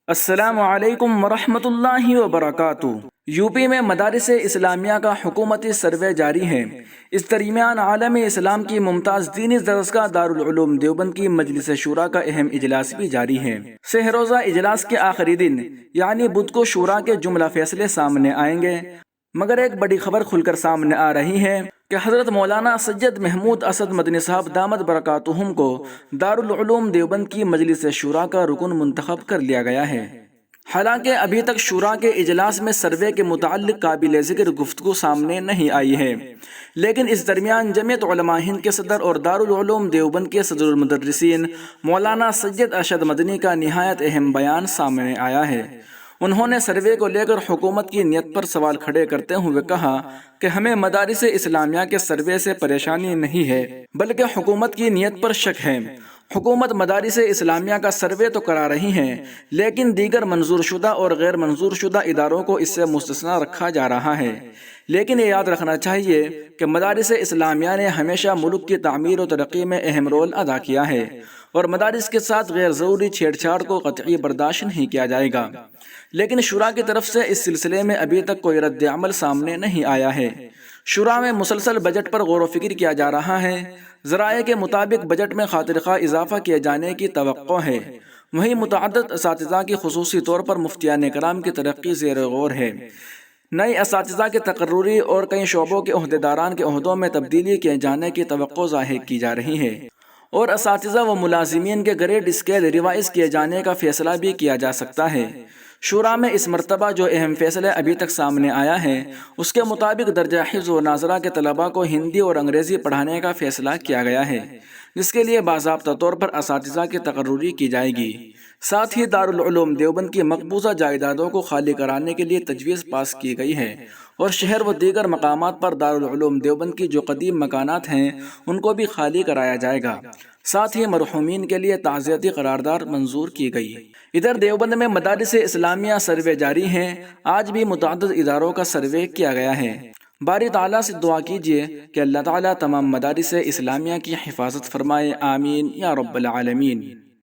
السلام علیکم ورحمۃ اللہ وبرکاتہ۔ یو پی میں مدارس اسلامیہ کا حکومتی سروے جاری ہے۔ اس درمیان عالم اسلام کی ممتاز دینی درسگاہ دارالعلوم دیوبند کی مجلس شورا کا اہم اجلاس بھی جاری ہے۔ سہ روزہ اجلاس کے آخری دن یعنی بدھ کو شورا کے جملہ فیصلے سامنے آئیں گے، مگر ایک بڑی خبر کھل کر سامنے آ رہی ہے کہ حضرت مولانا سید محمود اسد مدنی صاحب دامت برکاتہم کو دارالعلوم دیوبند کی مجلس شورا کا رکن منتخب کر لیا گیا ہے۔ حالانکہ ابھی تک شورا کے اجلاس میں سروے کے متعلق قابل ذکر گفتگو سامنے نہیں آئی ہے، لیکن اس درمیان جمعیت علماء ہند کے صدر اور دارالعلوم دیوبند کے صدر المدرسین مولانا سید ارشد مدنی کا نہایت اہم بیان سامنے آیا ہے۔ انہوں نے سروے کو لے کر حکومت کی نیت پر سوال کھڑے کرتے ہوئے کہا کہ ہمیں مدارس اسلامیہ کے سروے سے پریشانی نہیں ہے، بلکہ حکومت کی نیت پر شک ہے۔ حکومت مدارس اسلامیہ کا سروے تو کرا رہی ہے، لیکن دیگر منظور شدہ اور غیر منظور شدہ اداروں کو اس سے مستثنی رکھا جا رہا ہے۔ لیکن یہ یاد رکھنا چاہیے کہ مدارس اسلامیہ نے ہمیشہ ملک کی تعمیر و ترقی میں اہم رول ادا کیا ہے، اور مدارس کے ساتھ غیر ضروری چھیڑ چھاڑ کو قطعی برداشت نہیں کیا جائے گا۔ لیکن شورا کی طرف سے اس سلسلے میں ابھی تک کوئی رد عمل سامنے نہیں آیا ہے۔ شورا میں مسلسل بجٹ پر غور و فکر کیا جا رہا ہے۔ ذرائع کے مطابق بجٹ میں خاطر خواہ اضافہ کیے جانے کی توقع ہے۔ وہیں متعدد اساتذہ کی خصوصی طور پر مفتیان کرام کی ترقی زیر غور ہے۔ نئے اساتذہ کے تقرری اور کئی شعبوں کے عہدیداران کے عہدوں میں تبدیلی کیے جانے کی توقع ظاہر کی جا رہی ہے، اور اساتذہ و ملازمین کے گریڈ اسکیل ریوائز کیے جانے کا فیصلہ بھی کیا جا سکتا ہے۔ شورا میں اس مرتبہ جو اہم فیصلے ابھی تک سامنے آیا ہے، اس کے مطابق درجہ حفظ و ناظرہ کے طلباء کو ہندی اور انگریزی پڑھانے کا فیصلہ کیا گیا ہے، جس کے لیے باضابطہ طور پر اساتذہ کی تقرری کی جائے گی۔ ساتھ ہی دارالعلوم دیوبند کی مقبوضہ جائیدادوں کو خالی کرانے کے لیے تجویز پاس کی گئی ہے، اور شہر و دیگر مقامات پر دارالعلوم دیوبند کی جو قدیم مکانات ہیں ان کو بھی خالی کرایا جائے گا۔ ساتھ ہی مرحومین کے لیے تعزیتی قرارداد منظور کی گئی۔ ادھر دیوبند میں مدارس اسلامیہ سروے جاری ہیں۔ آج بھی متعدد اداروں کا سروے کیا گیا ہے۔ باری تعالیٰ سے دعا کیجیے کہ اللہ تعالیٰ تمام مدارس اسلامیہ کی حفاظت فرمائے، آمین یا رب العالمین۔